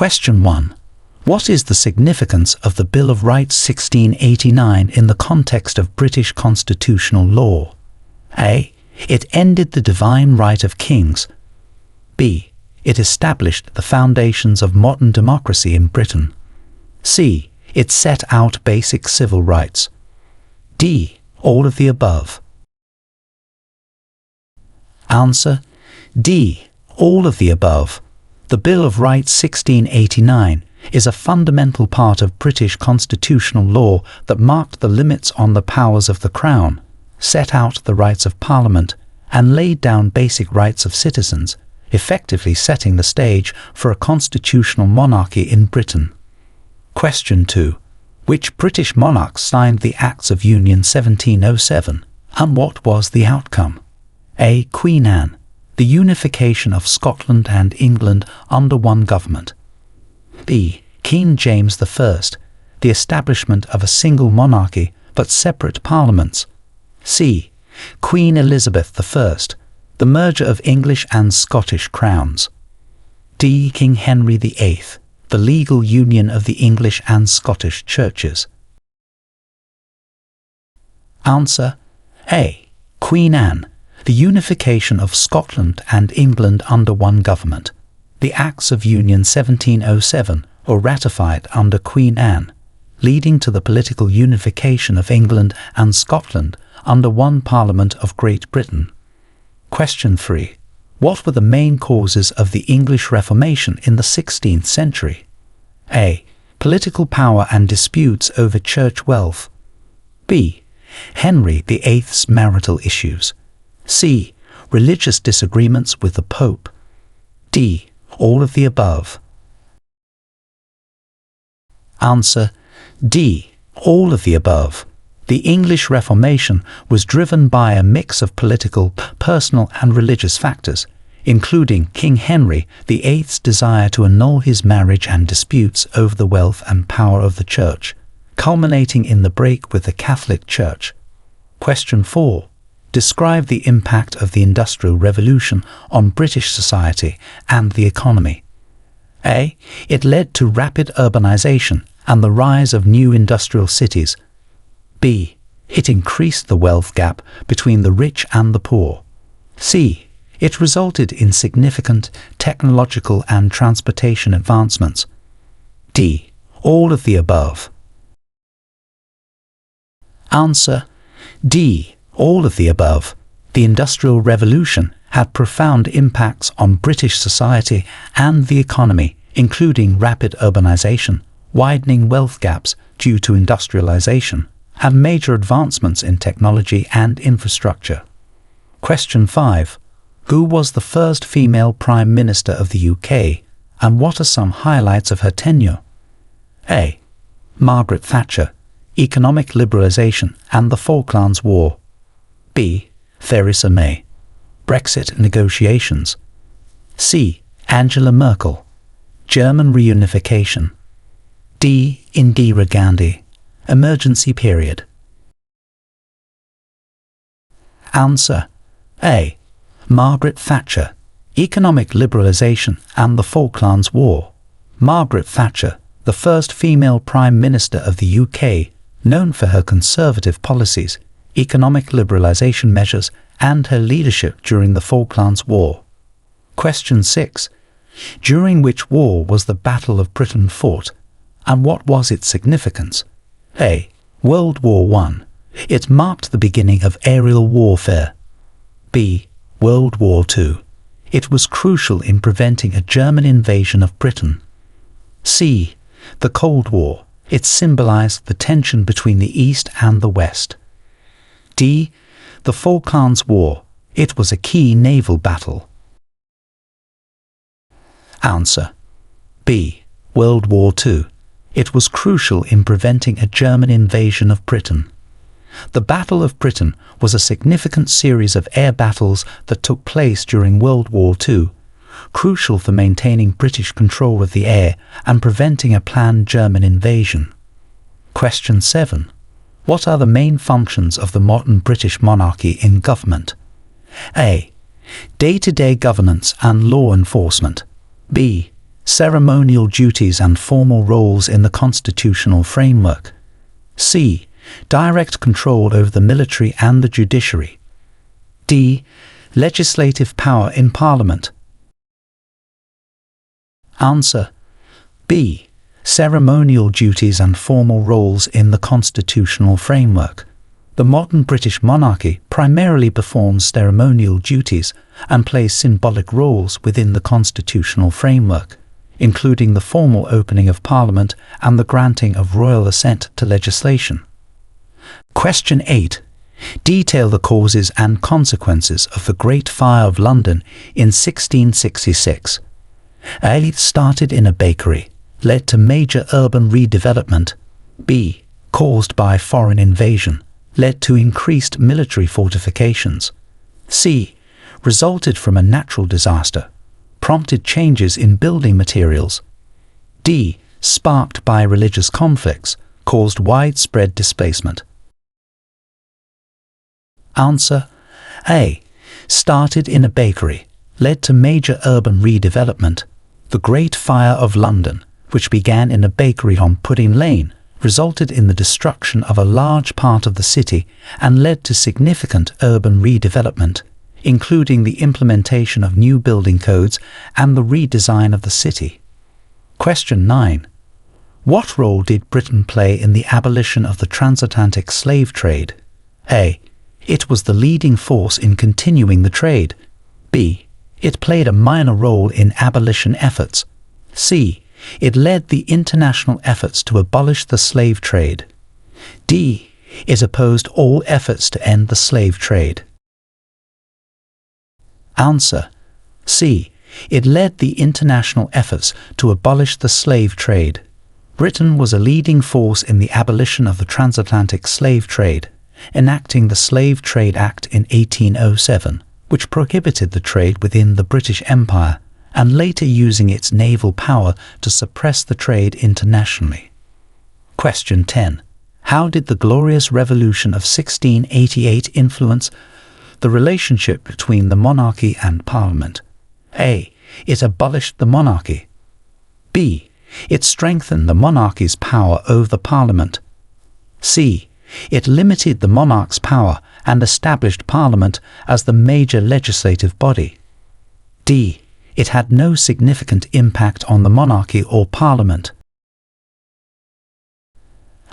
Question 1. What is the significance of the Bill of Rights 1689 in the context of British constitutional law? A. It ended the divine right of kings. B. It established the foundations of modern democracy in Britain. C. It set out basic civil rights. D. All of the above. Answer: D. All of the above. The Bill of Rights 1689 is a fundamental part of British constitutional law that marked the limits on the powers of the Crown, set out the rights of Parliament, and laid down basic rights of citizens, effectively setting the stage for a constitutional monarchy in Britain. Question 2. Which British monarch signed the Acts of Union 1707, and what was the outcome? A. Queen Anne, the unification of Scotland and England under one government. B. King James I, the establishment of a single monarchy but separate parliaments. C. Queen Elizabeth I, the merger of English and Scottish crowns. D. King Henry VIII, the legal union of the English and Scottish churches. Answer: A. Queen Anne, the unification of Scotland and England under one government. The Acts of Union 1707 were ratified under Queen Anne, leading to the political unification of England and Scotland under one Parliament of Great Britain. Question 3. What were the main causes of the English Reformation in the 16th century? A. Political power and disputes over church wealth. B. Henry VIII's marital issues. C. Religious disagreements with the Pope. D. All of the above. Answer: D. All of the above. The English Reformation was driven by a mix of political, personal and religious factors, including King Henry VIII's desire to annul his marriage and disputes over the wealth and power of the Church, culminating in the break with the Catholic Church. Question 4. Describe the impact of the Industrial Revolution on British society and the economy. A. It led to rapid urbanization and the rise of new industrial cities. B. It increased the wealth gap between the rich and the poor. C. It resulted in significant technological and transportation advancements. D. All of the above. Answer: D. All of the above. The Industrial Revolution had profound impacts on British society and the economy, including rapid urbanization, widening wealth gaps due to industrialization, and major advancements in technology and infrastructure. Question 5. Who was the first female Prime Minister of the UK, and what are some highlights of her tenure? A. Margaret Thatcher, economic liberalisation and the Falklands War. B. Theresa May, Brexit negotiations. C. Angela Merkel, German reunification. D. Indira Gandhi, emergency period. Answer: A. Margaret Thatcher, economic liberalisation and the Falklands War. Margaret Thatcher, the first female Prime Minister of the UK, known for her conservative policies, economic liberalisation measures and her leadership during the Falklands War. Question 6. During which war was the Battle of Britain fought, and what was its significance? A. World War I. It marked the beginning of aerial warfare. B. World War II. It was crucial in preventing a German invasion of Britain. C. The Cold War. It symbolized the tension between the East and the West. D. The Falklands War. It was a key naval battle. Answer: B. World War II. It was crucial in preventing a German invasion of Britain. The Battle of Britain was a significant series of air battles that took place during World War II, crucial for maintaining British control of the air and preventing a planned German invasion. Question 7. What are the main functions of the modern British monarchy in government? A. Day-to-day governance and law enforcement. B. Ceremonial duties and formal roles in the constitutional framework. C. Direct control over the military and the judiciary. D. Legislative power in Parliament. Answer: B. Ceremonial duties and formal roles in the constitutional framework. The modern British monarchy primarily performs ceremonial duties and plays symbolic roles within the constitutional framework, including the formal opening of Parliament and the granting of royal assent to legislation. Question 8. Detail the causes and consequences of the Great Fire of London in 1666. A. Started in a bakery, led to major urban redevelopment. B. Caused by foreign invasion, led to increased military fortifications. C. Resulted from a natural disaster, prompted changes in building materials. D. Sparked by religious conflicts, caused widespread displacement. Answer: A. Started in a bakery, led to major urban redevelopment. The Great Fire of London, which began in a bakery on Pudding Lane, resulted in the destruction of a large part of the city and led to significant urban redevelopment, including the implementation of new building codes and the redesign of the city. Question 9. What role did Britain play in the abolition of the transatlantic slave trade? A. It was the leading force in continuing the trade. B. It played a minor role in abolition efforts. C. It led the international efforts to abolish the slave trade. D. It opposed all efforts to end the slave trade. Answer: C. It led the international efforts to abolish the slave trade. Britain was a leading force in the abolition of the transatlantic slave trade, enacting the Slave Trade Act in 1807, which prohibited the trade within the British Empire, and later using its naval power to suppress the trade internationally. Question 10. How did the Glorious Revolution of 1688 influence the relationship between the monarchy and Parliament? A. It abolished the monarchy. B. It strengthened the monarchy's power over the Parliament. C. It limited the monarch's power and established Parliament as the major legislative body. D. It had no significant impact on the monarchy or Parliament.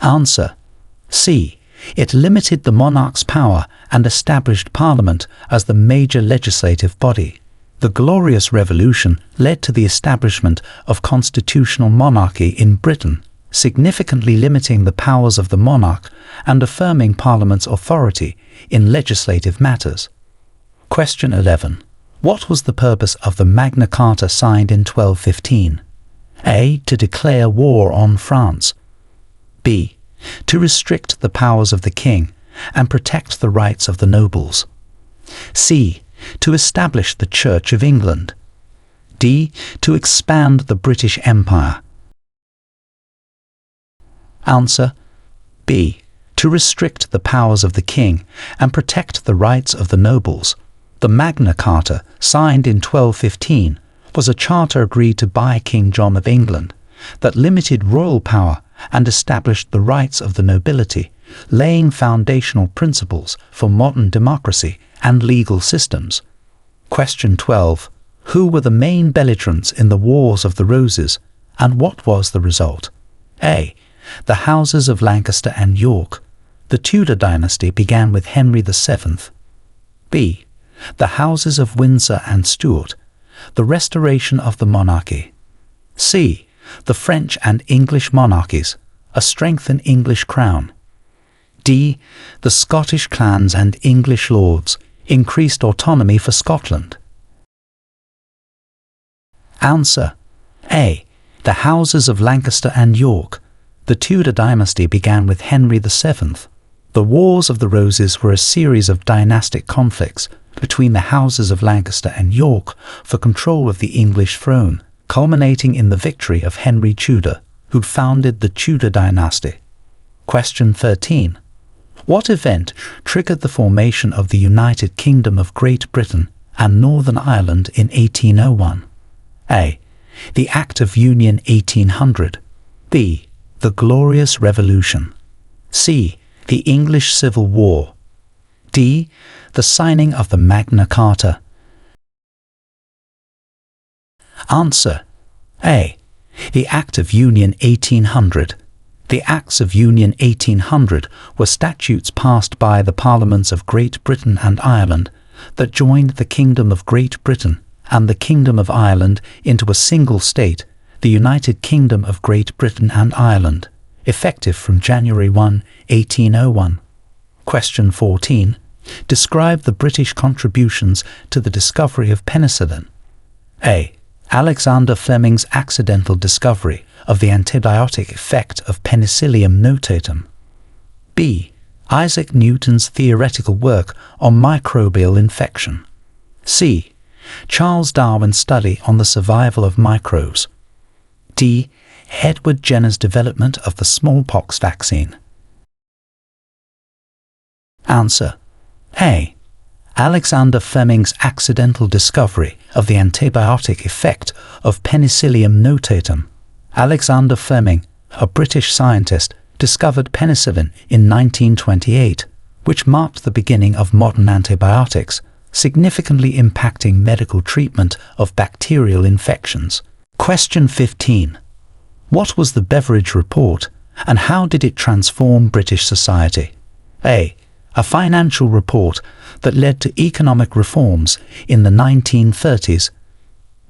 Answer: C. It limited the monarch's power and established Parliament as the major legislative body. The Glorious Revolution led to the establishment of constitutional monarchy in Britain, significantly limiting the powers of the monarch and affirming Parliament's authority in legislative matters. Question 11. What was the purpose of the Magna Carta signed in 1215? A. To declare war on France. B. To restrict the powers of the king and protect the rights of the nobles. C. To establish the Church of England. D. To expand the British Empire. Answer: B. To restrict the powers of the king and protect the rights of the nobles. The Magna Carta, signed in 1215, was a charter agreed to by King John of England that limited royal power and established the rights of the nobility, laying foundational principles for modern democracy and legal systems. Question 12. Who were the main belligerents in the Wars of the Roses, and what was the result? A. The houses of Lancaster and York. The Tudor dynasty began with Henry VII. B. The houses of Windsor and Stuart. The restoration of the monarchy. C. The French and English monarchies. A strengthened English crown. D. The Scottish clans and English lords. Increased autonomy for Scotland. Answer: A. The houses of Lancaster and York. The Tudor dynasty began with Henry VII. The Wars of the Roses were a series of dynastic conflicts between the houses of Lancaster and York for control of the English throne, culminating in the victory of Henry Tudor, who founded the Tudor dynasty. Question 13. What event triggered the formation of the United Kingdom of Great Britain and Northern Ireland in 1801? A. The Act of Union 1800. B. The Glorious Revolution. C. The English Civil War. D. The signing of the Magna Carta. Answer: A. The Act of Union 1800. The Acts of Union 1800 were statutes passed by the Parliaments of Great Britain and Ireland that joined the Kingdom of Great Britain and the Kingdom of Ireland into a single state, the United Kingdom of Great Britain and Ireland, effective from January 1, 1801. Question 14. Describe the British contributions to the discovery of penicillin. A. Alexander Fleming's accidental discovery of the antibiotic effect of Penicillium notatum. B. Isaac Newton's theoretical work on microbial infection. C. Charles Darwin's study on the survival of microbes. D. Edward Jenner's development of the smallpox vaccine. Answer: A. Alexander Fleming's accidental discovery of the antibiotic effect of Penicillium notatum. Alexander Fleming, a British scientist, discovered penicillin in 1928, which marked the beginning of modern antibiotics, significantly impacting medical treatment of bacterial infections. Question 15. What was the Beveridge Report, and how did it transform British society? A. A financial report that led to economic reforms in the 1930s.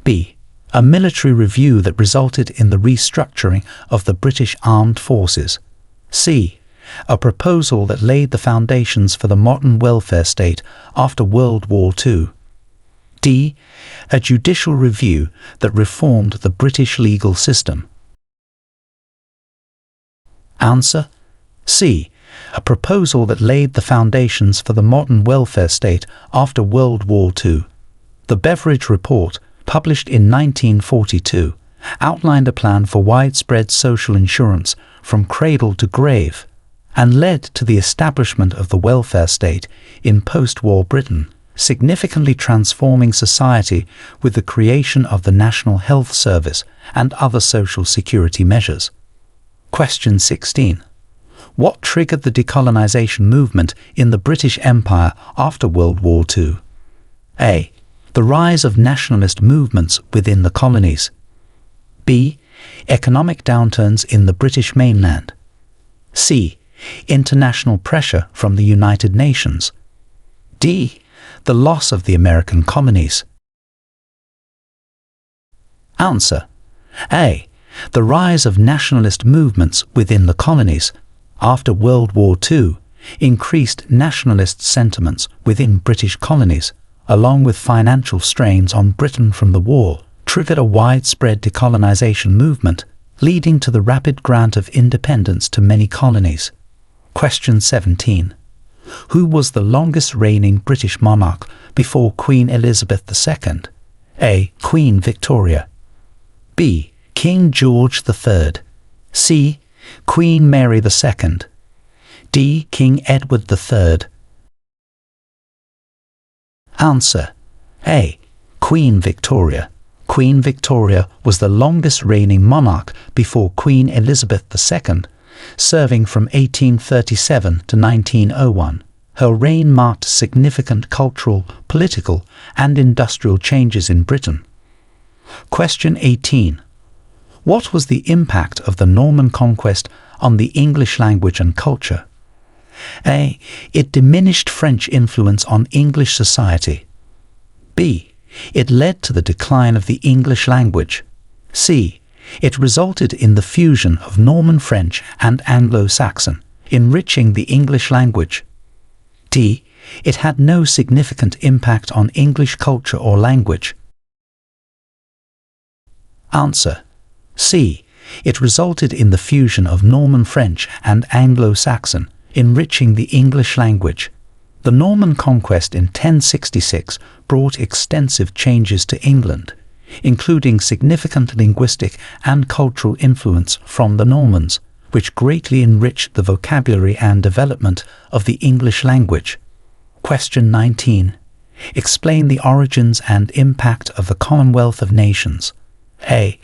B. A military review that resulted in the restructuring of the British Armed Forces. C. A proposal that laid the foundations for the modern welfare state after World War II. D. A judicial review that reformed the British legal system. Answer: C. A proposal that laid the foundations for the modern welfare state after World War II. The Beveridge Report, published in 1942, outlined a plan for widespread social insurance from cradle to grave, and led to the establishment of the welfare state in post-war Britain, significantly transforming society with the creation of the National Health Service and other social security measures. Question 16. What triggered the decolonization movement in the British Empire after World War II? A. The rise of nationalist movements within the colonies. B. Economic downturns in the British mainland. C. International pressure from the United Nations. D. The loss of the American colonies. Answer: A. The rise of nationalist movements within the colonies after World War II increased nationalist sentiments within British colonies, along with financial strains on Britain from the war, triggered a widespread decolonization movement, leading to the rapid grant of independence to many colonies. Question 17. Who was the longest reigning British monarch before Queen Elizabeth II? A. Queen Victoria. B. King George III. C. Queen Mary II. D. King Edward III. Answer: A. Queen Victoria. Queen Victoria was the longest reigning monarch before Queen Elizabeth II, serving from 1837 to 1901. Her reign marked significant cultural, political, and industrial changes in Britain. Question 18. What was the impact of the Norman conquest on the English language and culture? A. It diminished French influence on English society. B. It led to the decline of the English language. C. It resulted in the fusion of Norman French and Anglo-Saxon, enriching the English language. D. It had no significant impact on English culture or language. Answer: C. It resulted in the fusion of Norman French and Anglo-Saxon, enriching the English language. The Norman conquest in 1066 brought extensive changes to England, including significant linguistic and cultural influence from the Normans, which greatly enriched the vocabulary and development of the English language. Question 19. Explain the origins and impact of the Commonwealth of Nations. A.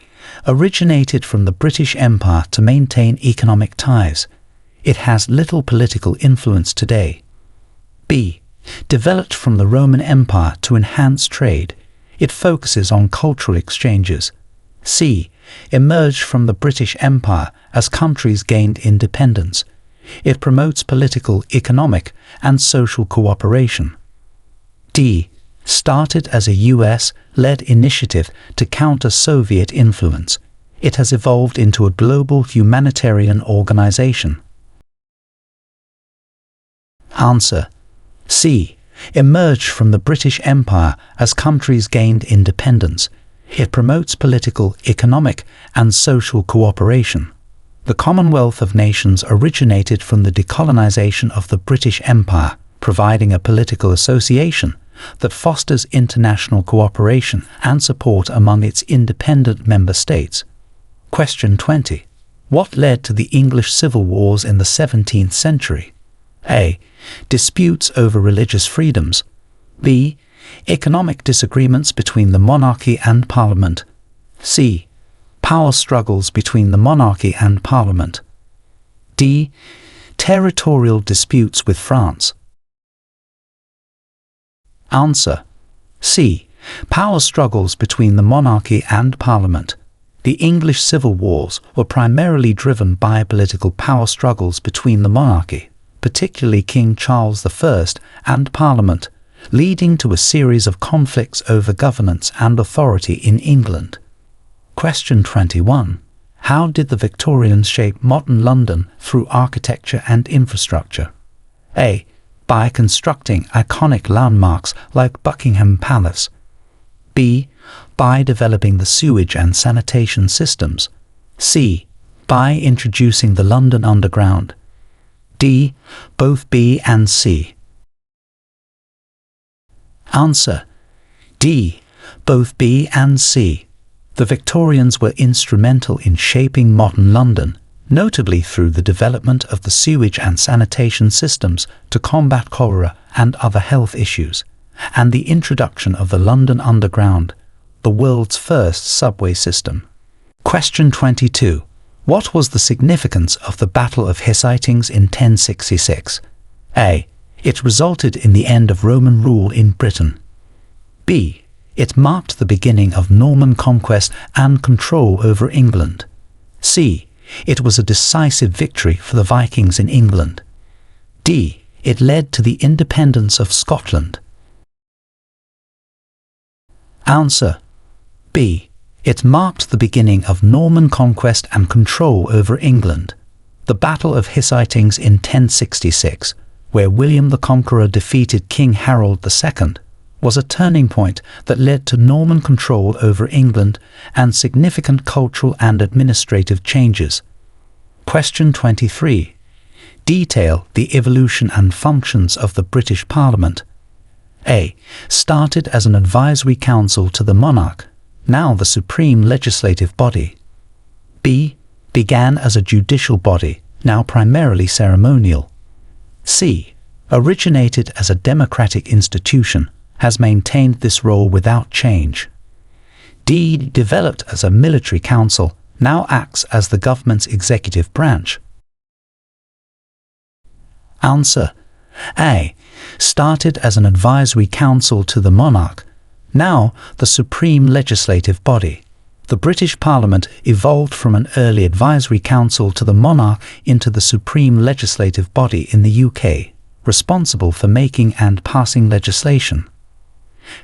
Originated from the British Empire to maintain economic ties. It has little political influence today. B. Developed from the Roman Empire to enhance trade. It focuses on cultural exchanges. C. Emerged from the British Empire as countries gained independence. It promotes political, economic, and social cooperation. D. Started as a US-led initiative to counter Soviet influence. It has evolved into a global humanitarian organization. Answer: C. Emerged from the British Empire as countries gained independence. It promotes political, economic, and social cooperation. The Commonwealth of Nations originated from the decolonization of the British Empire, providing a political association that fosters international cooperation and support among its independent member states. Question 20. What led to the English civil wars in the 17th century? A. Disputes over religious freedoms. B. Economic disagreements between the monarchy and parliament. C. Power struggles between the monarchy and parliament. D. Territorial disputes with France. Answer: C. Power struggles between the monarchy and parliament. The English civil wars were primarily driven by political power struggles between the monarchy, particularly King Charles I, and Parliament, leading to a series of conflicts over governance and authority in England. Question 21. How did the Victorians shape modern London through architecture and infrastructure? A. By constructing iconic landmarks like Buckingham Palace. B. By developing the sewage and sanitation systems. C. By introducing the London Underground. D. Both B and C. Answer: D. Both B and C. The Victorians were instrumental in shaping modern London, notably through the development of the sewage and sanitation systems to combat cholera and other health issues, and the introduction of the London Underground, the world's first subway system. Question 22. What was the significance of the Battle of Hastings in 1066? A. It resulted in the end of Roman rule in Britain. B. It marked the beginning of Norman conquest and control over England. C. It was a decisive victory for the Vikings in England. D. It led to the independence of Scotland. Answer: B. It marked the beginning of Norman conquest and control over England. The Battle of Hastings in 1066, where William the Conqueror defeated King Harold II, was a turning point that led to Norman control over England and significant cultural and administrative changes. Question 23. Detail the evolution and functions of the British Parliament. A. Started as an advisory council to the monarch, now the supreme legislative body. B. Began as a judicial body, now primarily ceremonial. C. Originated as a democratic institution, has maintained this role without change. D. Developed as a military council, now acts as the government's executive branch. Answer: A. Started as an advisory council to the monarch, now the supreme legislative body. The British Parliament evolved from an early advisory council to the monarch into the supreme legislative body in the UK, responsible for making and passing legislation.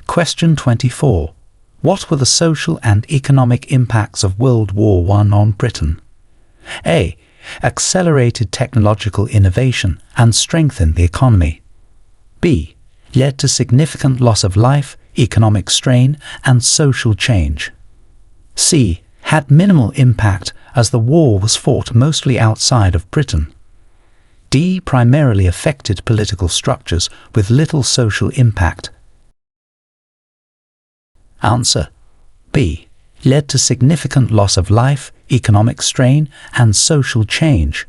Question 24. What were the social and economic impacts of World War I on Britain? A. Accelerated technological innovation and strengthened the economy. B. Led to significant loss of life, economic strain, and social change. C. Had minimal impact as the war was fought mostly outside of Britain. D. Primarily affected political structures with little social impact. Answer: B. Led to significant loss of life, economic strain, and social change.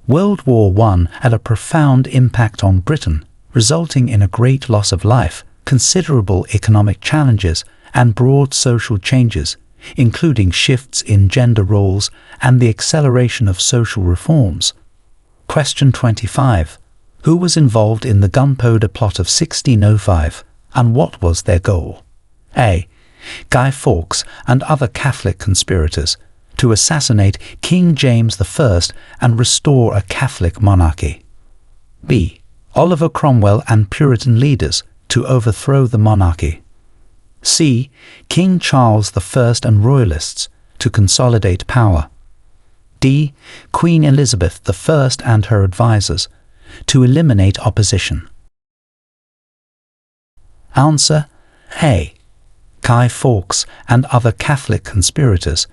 World War I had a profound impact on Britain, resulting in a great loss of life, considerable economic challenges, and broad social changes, including shifts in gender roles and the acceleration of social reforms. Question 25. Who was involved in the Gunpowder Plot of 1605, and what was their goal? A. Guy Fawkes and other Catholic conspirators to assassinate King James I and restore a Catholic monarchy. B. Oliver Cromwell and Puritan leaders to overthrow the monarchy. C. King Charles I and Royalists to consolidate power. D. Queen Elizabeth I and her advisors to eliminate opposition. Answer A. Guy Fawkes and other Catholic conspirators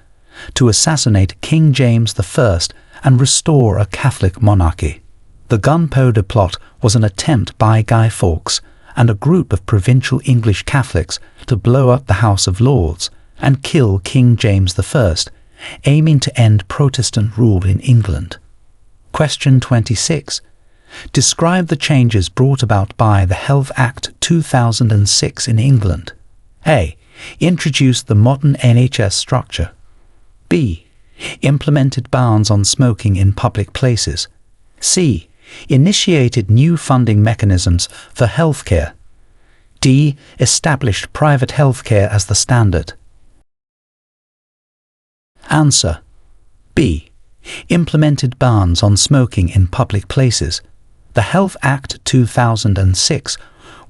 to assassinate King James I and restore a Catholic monarchy. The Gunpowder Plot was an attempt by Guy Fawkes and a group of provincial English Catholics to blow up the House of Lords and kill King James I, aiming to end Protestant rule in England. Question 26. Describe the changes brought about by the Health Act 2006 in England. A. Introduced the modern NHS structure. B. Implemented bans on smoking in public places. C. Initiated new funding mechanisms for healthcare. D. Established private healthcare as the standard. Answer B. Implemented bans on smoking in public places. The Health Act 2006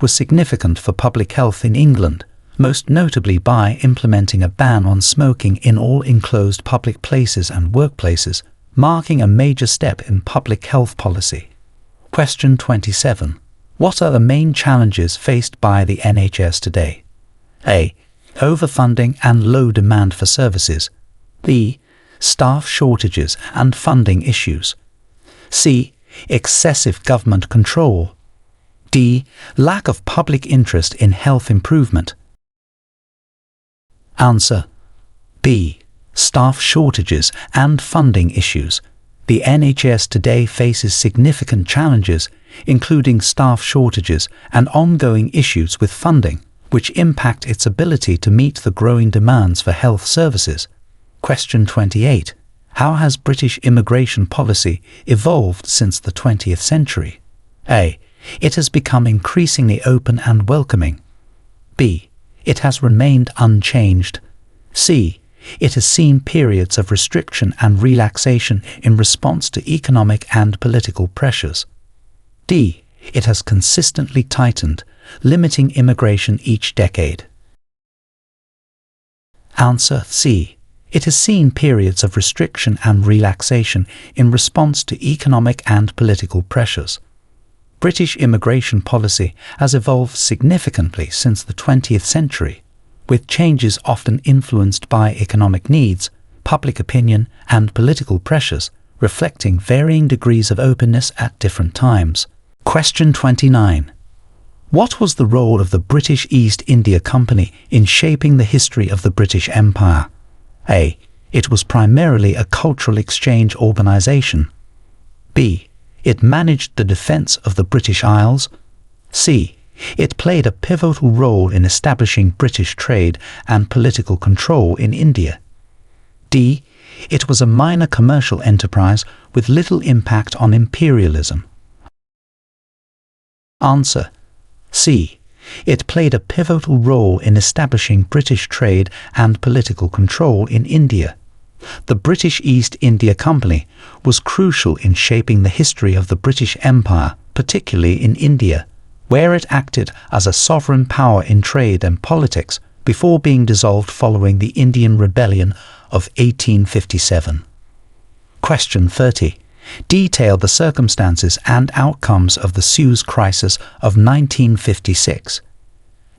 was significant for public health in England, most notably by implementing a ban on smoking in all enclosed public places and workplaces, marking a major step in public health policy. Question 27. What are the main challenges faced by the NHS today? A. Overfunding and low demand for services. B. Staff shortages and funding issues. C. Excessive government control. D. Lack of public interest in health improvement. Answer B. Staff shortages and funding issues. The NHS today faces significant challenges, including staff shortages and ongoing issues with funding, which impact its ability to meet the growing demands for health services. Question 28. How has British immigration policy evolved since the 20th century? A. It has become increasingly open and welcoming. B. It has remained unchanged. C. It has seen periods of restriction and relaxation in response to economic and political pressures. D. It has consistently tightened, limiting immigration each decade. Answer C. It has seen periods of restriction and relaxation in response to economic and political pressures. British immigration policy has evolved significantly since the 20th century, with changes often influenced by economic needs, public opinion, and political pressures, reflecting varying degrees of openness at different times. Question 29. What was the role of the British East India Company in shaping the history of the British Empire? A. It was primarily a cultural exchange organisation. B. It managed the defence of the British Isles. C. It played a pivotal role in establishing British trade and political control in India. D. It was a minor commercial enterprise with little impact on imperialism. Answer C. It played a pivotal role in establishing British trade and political control in India. The British East India Company was crucial in shaping the history of the British Empire, particularly in India, where it acted as a sovereign power in trade and politics before being dissolved following the Indian Rebellion of 1857. Question 30. Detail the circumstances and outcomes of the Suez Crisis of 1956.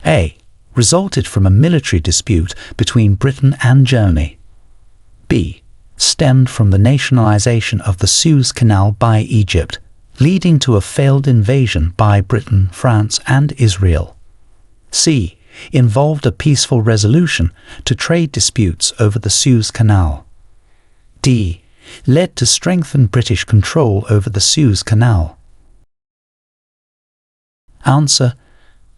A. Resulted from a military dispute between Britain and Germany. B. Stemmed from the nationalisation of the Suez Canal by Egypt, leading to a failed invasion by Britain, France, and Israel. C. Involved a peaceful resolution to trade disputes over the Suez Canal. D. Led to strengthened British control over the Suez Canal. Answer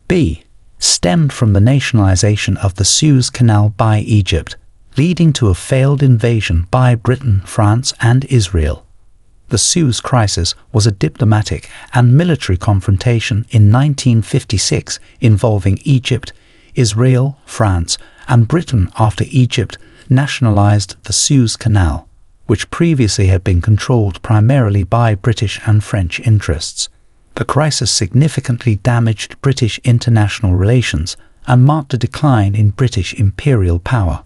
B. Stemmed from the nationalisation of the Suez Canal by Egypt, leading to a failed invasion by Britain, France, and Israel. The Suez Crisis was a diplomatic and military confrontation in 1956 involving Egypt, Israel, France, and Britain after Egypt nationalized the Suez Canal, which previously had been controlled primarily by British and French interests. The crisis significantly damaged British international relations and marked a decline in British imperial power.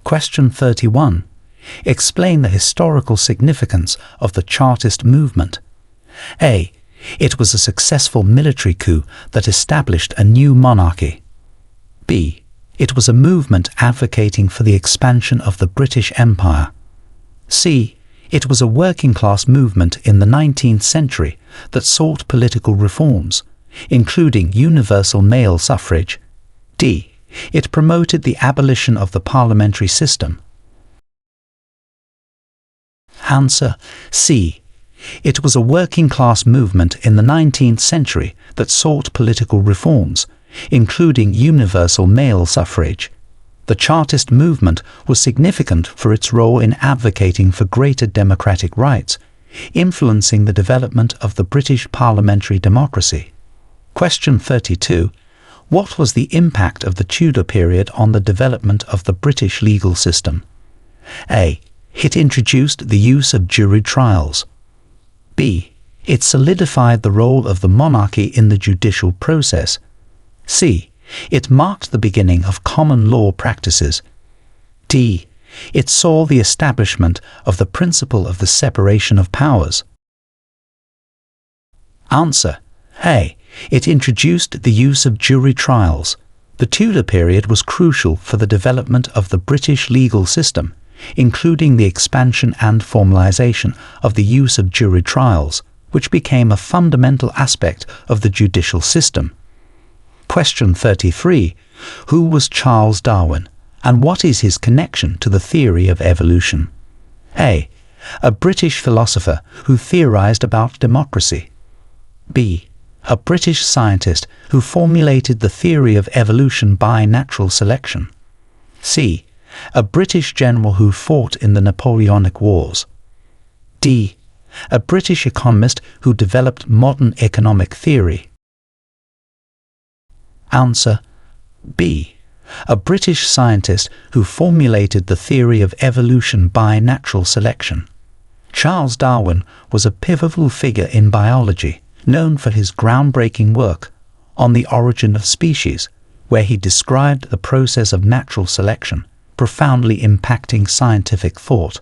Question 31. Explain the historical significance of the Chartist movement. A. It was a successful military coup that established a new monarchy. B. It was a movement advocating for the expansion of the British Empire. C. It was a working-class movement in the 19th century that sought political reforms, including universal male suffrage. D. It promoted the abolition of the parliamentary system. Answer: C. It was a working-class movement in the 19th century that sought political reforms, including universal male suffrage. The Chartist movement was significant for its role in advocating for greater democratic rights, influencing the development of the British parliamentary democracy. Question 32. What was the impact of the Tudor period on the development of the British legal system? A. It introduced the use of jury trials. B. It solidified the role of the monarchy in the judicial process. C. It marked the beginning of common law practices. D. It saw the establishment of the principle of the separation of powers. Answer: A. It introduced the use of jury trials. The Tudor period was crucial for the development of the British legal system, including the expansion and formalization of the use of jury trials, which became a fundamental aspect of the judicial system. Question 33. Who was Charles Darwin, and what is his connection to the theory of evolution? A. A British philosopher who theorized about democracy. B. A British scientist who formulated the theory of evolution by natural selection. C. A British general who fought in the Napoleonic Wars. D. A British economist who developed modern economic theory. Answer: B. A British scientist who formulated the theory of evolution by natural selection. Charles Darwin was a pivotal figure in biology, known for his groundbreaking work on the origin of species, where he described the process of natural selection, profoundly impacting scientific thought.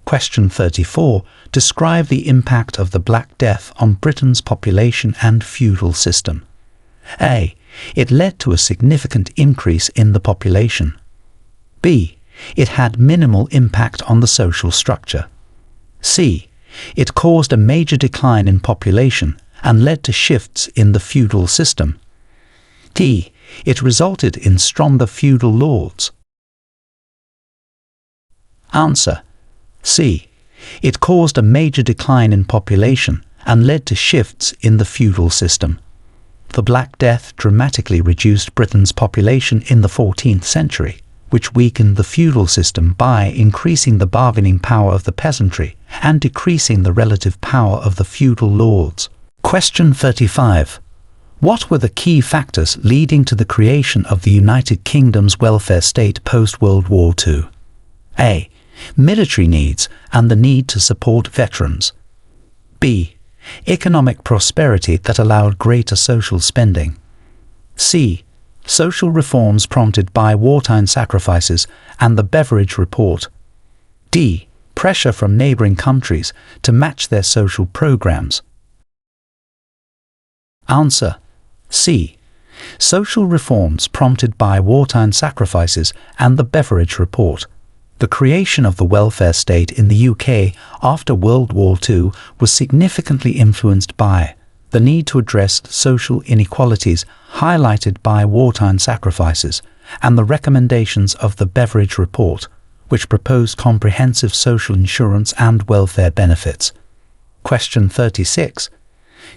Question 34. Describe the impact of the Black Death on Britain's population and feudal system. A. It led to a significant increase in the population. B. It had minimal impact on the social structure. C. It caused a major decline in population and led to shifts in the feudal system. D. It resulted in stronger feudal lords. Answer: C. It caused a major decline in population and led to shifts in the feudal system. The Black Death dramatically reduced Britain's population in the 14th century, which weakened the feudal system by increasing the bargaining power of the peasantry and decreasing the relative power of the feudal lords. Question 35. What were the key factors leading to the creation of the United Kingdom's welfare state post-World War II? A. Military needs and the need to support veterans. B. Economic prosperity that allowed greater social spending. C. Social reforms prompted by wartime sacrifices and the Beveridge Report. D. Pressure from neighboring countries to match their social programs. Answer: C. Social reforms prompted by wartime sacrifices and the Beveridge Report. The creation of the welfare state in the UK after World War II was significantly influenced by the need to address social inequalities highlighted by wartime sacrifices and the recommendations of the Beveridge Report, which proposed comprehensive social insurance and welfare benefits. Question 36.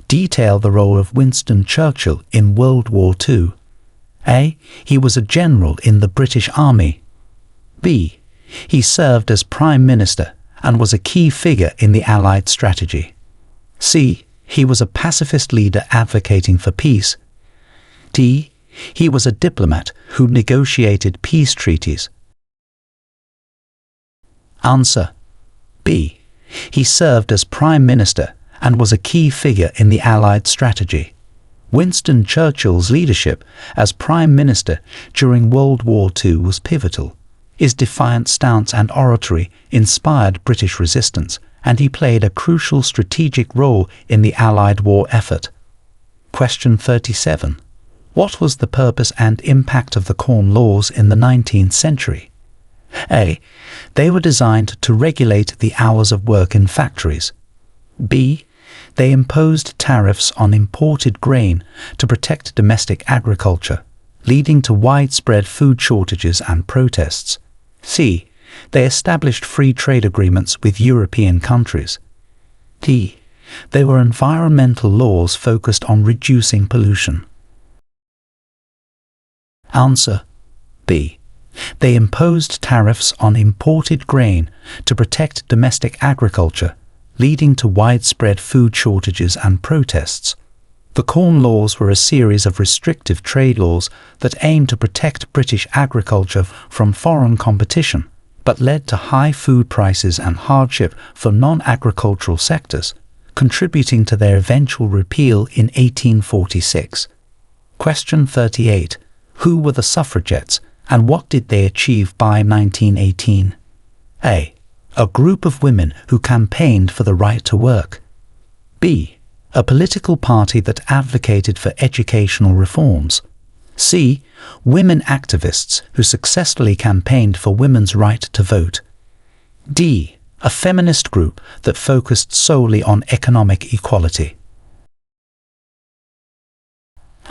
Detail the role of Winston Churchill in World War II. A. He was a general in the British Army. B. He served as Prime Minister and was a key figure in the Allied strategy. C. He was a pacifist leader advocating for peace. D. He was a diplomat who negotiated peace treaties. Answer: B. He served as Prime Minister and was a key figure in the Allied strategy. Winston Churchill's leadership as Prime Minister during World War II was pivotal. His defiant stance and oratory inspired British resistance, and he played a crucial strategic role in the Allied war effort. Question 37. What was the purpose and impact of the Corn Laws in the 19th century? A. They were designed to regulate the hours of work in factories. B. They imposed tariffs on imported grain to protect domestic agriculture, leading to widespread food shortages and protests. C. They established free trade agreements with European countries. D. They were environmental laws focused on reducing pollution. Answer: B. They imposed tariffs on imported grain to protect domestic agriculture, leading to widespread food shortages and protests. The Corn Laws were a series of restrictive trade laws that aimed to protect British agriculture from foreign competition, but led to high food prices and hardship for non-agricultural sectors, contributing to their eventual repeal in 1846. Question 38. Who were the suffragettes, and what did they achieve by 1918? A. A group of women who campaigned for the right to work. B. A political party that advocated for educational reforms. C. Women activists who successfully campaigned for women's right to vote. D. A feminist group that focused solely on economic equality.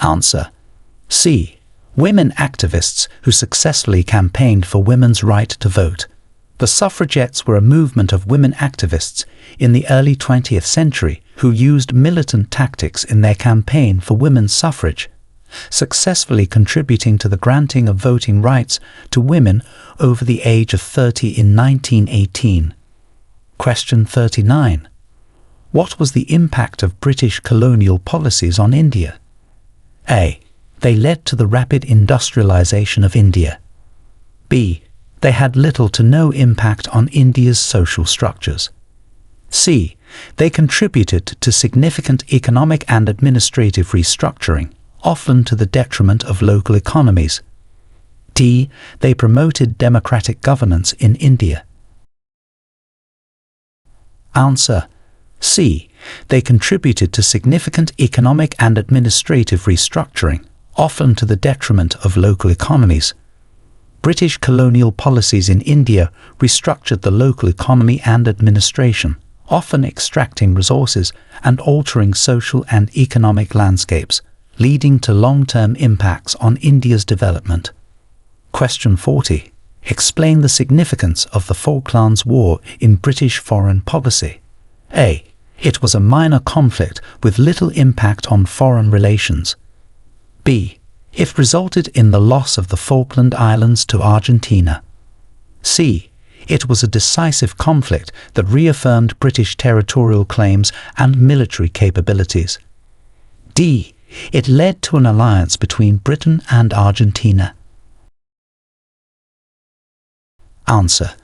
Answer: C. Women activists who successfully campaigned for women's right to vote. The suffragettes were a movement of women activists in the early 20th century who used militant tactics in their campaign for women's suffrage, successfully contributing to the granting of voting rights to women over the age of 30 in 1918. Question 39. What was the impact of British colonial policies on India? A. They led to the rapid industrialization of India. B. They had little to no impact on India's social structures. C. They contributed to significant economic and administrative restructuring, often to the detriment of local economies. D. They promoted democratic governance in India. Answer: C. They contributed to significant economic and administrative restructuring, often to the detriment of local economies. British colonial policies in India restructured the local economy and administration, often extracting resources and altering social and economic landscapes, leading to long-term impacts on India's development. Question 40. Explain the significance of the Falklands War in British foreign policy. A. It was a minor conflict with little impact on foreign relations. B. It resulted in the loss of the Falkland Islands to Argentina. C. It was a decisive conflict that reaffirmed British territorial claims and military capabilities. D. It led to an alliance between Britain and Argentina. Answer: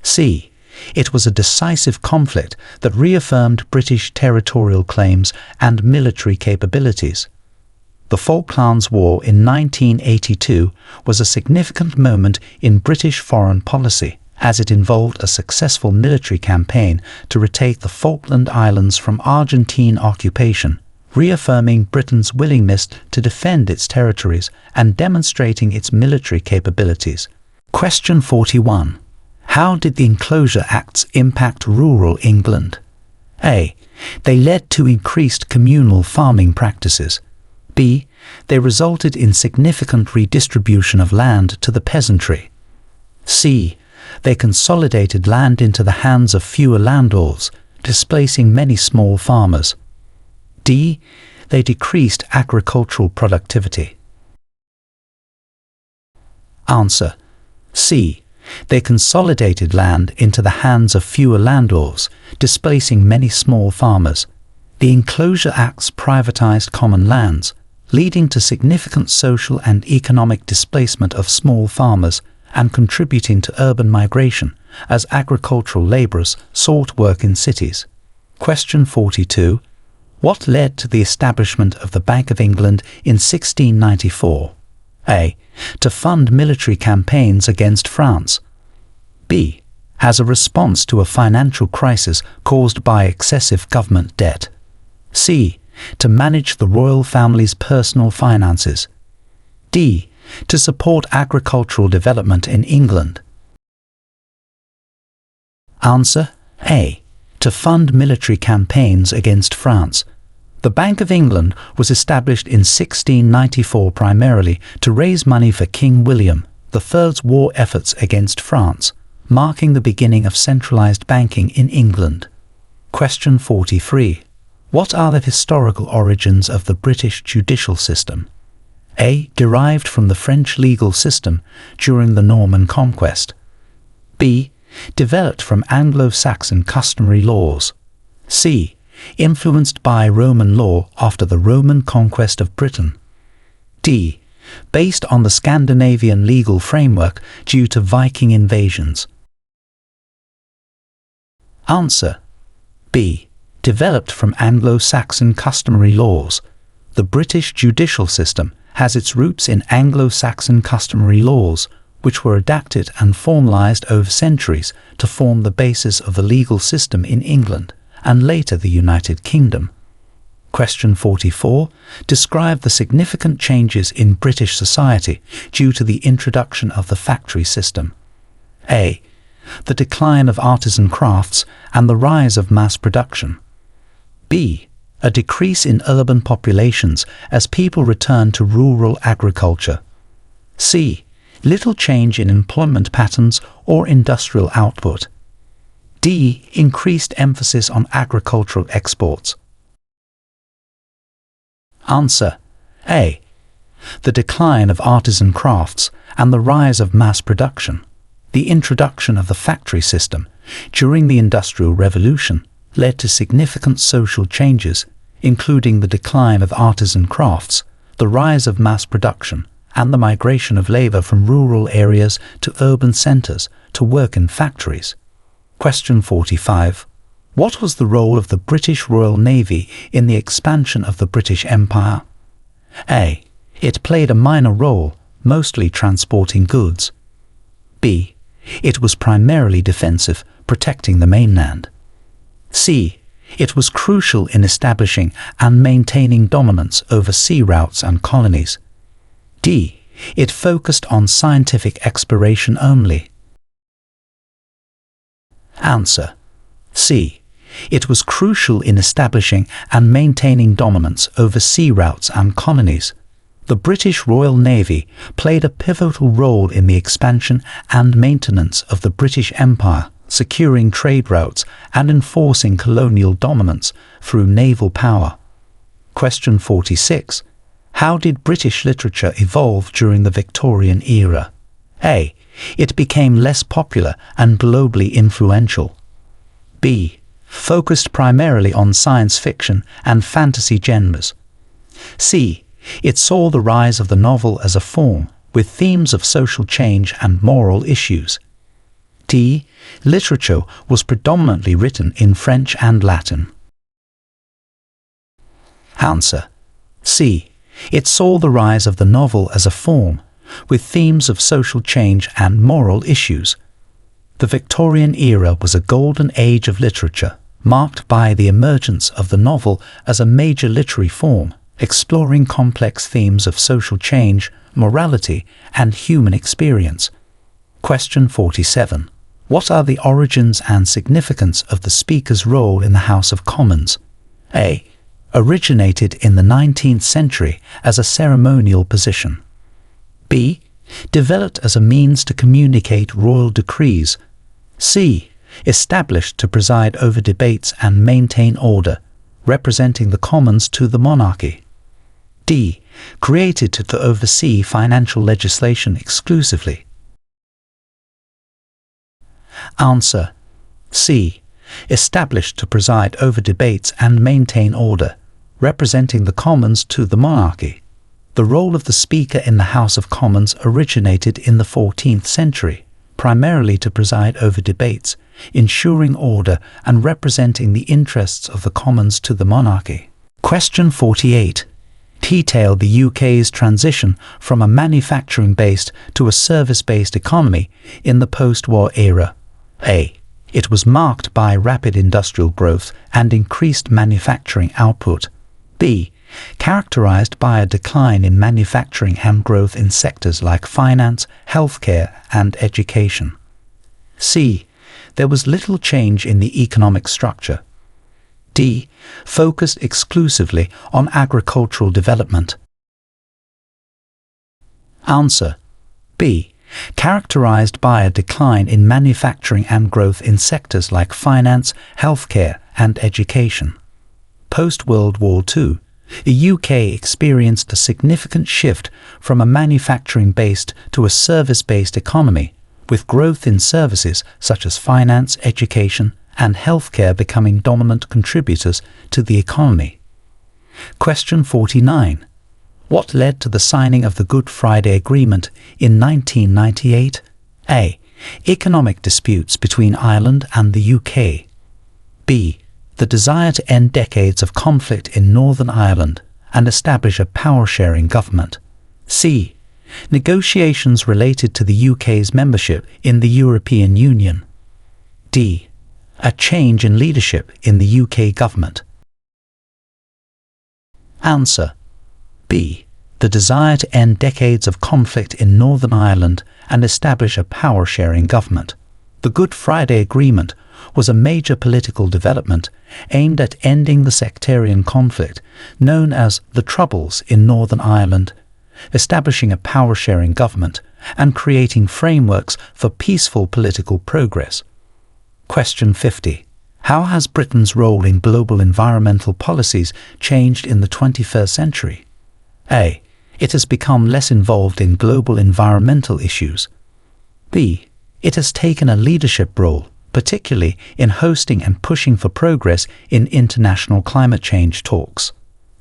C. It was a decisive conflict that reaffirmed British territorial claims and military capabilities. The Falklands War in 1982 was a significant moment in British foreign policy, as it involved a successful military campaign to retake the Falkland Islands from Argentine occupation, reaffirming Britain's willingness to defend its territories and demonstrating its military capabilities. Question 41. How did the Enclosure Acts impact rural England? A. They led to increased communal farming practices. B. They resulted in significant redistribution of land to the peasantry. C. They consolidated land into the hands of fewer landlords, displacing many small farmers. D. They decreased agricultural productivity. Answer: C. They consolidated land into the hands of fewer landlords, displacing many small farmers. The Enclosure Acts privatized common lands, leading to significant social and economic displacement of small farmers and contributing to urban migration as agricultural labourers sought work in cities. Question 42. What led to the establishment of the Bank of England in 1694? A. To fund military campaigns against France. B. As a response to a financial crisis caused by excessive government debt. C. To manage the royal family's personal finances. D. To support agricultural development in England. Answer: A. To fund military campaigns against France. The Bank of England was established in 1694 primarily to raise money for King William III's war efforts against France, marking the beginning of centralised banking in England. Question 43. What are the historical origins of the British judicial system? A. Derived from the French legal system during the Norman conquest. B. Developed from Anglo-Saxon customary laws. C. Influenced by Roman law after the Roman conquest of Britain. D. Based on the Scandinavian legal framework due to Viking invasions. Answer: B. Developed from Anglo-Saxon customary laws. The British judicial system has its roots in Anglo-Saxon customary laws, which were adapted and formalised over centuries to form the basis of the legal system in England and later the United Kingdom. Question 44. Describe the significant changes in British society due to the introduction of the factory system. A. The decline of artisan crafts and the rise of mass production. B. A decrease in urban populations as people return to rural agriculture. C. Little change in employment patterns or industrial output. D. Increased emphasis on agricultural exports. Answer: A. The decline of artisan crafts and the rise of mass production. The introduction of the factory system during the Industrial Revolution led to significant social changes, including the decline of artisan crafts, the rise of mass production, and the migration of labour from rural areas to urban centres to work in factories. Question 45. What was the role of the British Royal Navy in the expansion of the British Empire? A. It played a minor role, mostly transporting goods. B. It was primarily defensive, protecting the mainland. C. It was crucial in establishing and maintaining dominance over sea routes and colonies. D. It focused on scientific exploration only. Answer: C. It was crucial in establishing and maintaining dominance over sea routes and colonies. The British Royal Navy played a pivotal role in the expansion and maintenance of the British Empire, securing trade routes and enforcing colonial dominance through naval power. Question 46. How did British literature evolve during the Victorian era? A. It became less popular and globally influential. B. Focused primarily on science fiction and fantasy genres. C. It saw the rise of the novel as a form, with themes of social change and moral issues. D. Literature was predominantly written in French and Latin. Answer: C. It saw the rise of the novel as a form, with themes of social change and moral issues. The Victorian era was a golden age of literature, marked by the emergence of the novel as a major literary form, exploring complex themes of social change, morality, and human experience. Question 47. What are the origins and significance of the Speaker's role in the House of Commons? A. Originated in the 19th century as a ceremonial position. B. Developed as a means to communicate royal decrees. C. Established to preside over debates and maintain order, representing the Commons to the monarchy. D. Created to oversee financial legislation exclusively. Answer: C. Established to preside over debates and maintain order, representing the Commons to the monarchy. The role of the Speaker in the House of Commons originated in the 14th century, primarily to preside over debates, ensuring order and representing the interests of the Commons to the monarchy. Question 48. Detail the UK's transition from a manufacturing-based to a service-based economy in the post-war era. A. It was marked by rapid industrial growth and increased manufacturing output. B. Characterized by a decline in manufacturing and growth in sectors like finance, healthcare, and education. C. There was little change in the economic structure. D. Focused exclusively on agricultural development. Answer: B. Characterized by a decline in manufacturing and growth in sectors like finance, healthcare, and education. Post-World War II, the UK experienced a significant shift from a manufacturing-based to a service-based economy, with growth in services such as finance, education, and healthcare becoming dominant contributors to the economy. Question 49. What led to the signing of the Good Friday Agreement in 1998? A. Economic disputes between Ireland and the UK. B. The desire to end decades of conflict in Northern Ireland and establish a power-sharing government. C. Negotiations related to the UK's membership in the European Union. D. A change in leadership in the UK government. Answer: B. The desire to end decades of conflict in Northern Ireland and establish a power-sharing government. The Good Friday Agreement was a major political development aimed at ending the sectarian conflict known as the Troubles in Northern Ireland, establishing a power-sharing government, and creating frameworks for peaceful political progress. Question 50. How has Britain's role in global environmental policies changed in the 21st century? A. It has become less involved in global environmental issues. B. It has taken a leadership role, particularly in hosting and pushing for progress in international climate change talks.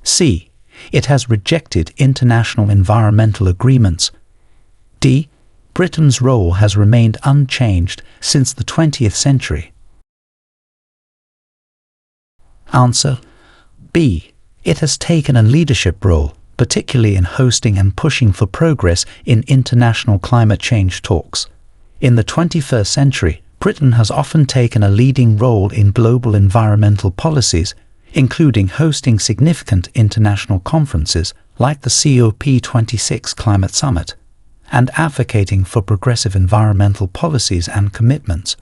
C. It has rejected international environmental agreements. D. Britain's role has remained unchanged since the 20th century. Answer: B. It has taken a leadership role, particularly in hosting and pushing for progress in international climate change talks. In the 21st century, Britain has often taken a leading role in global environmental policies, including hosting significant international conferences like the COP26 Climate Summit, and advocating for progressive environmental policies and commitments.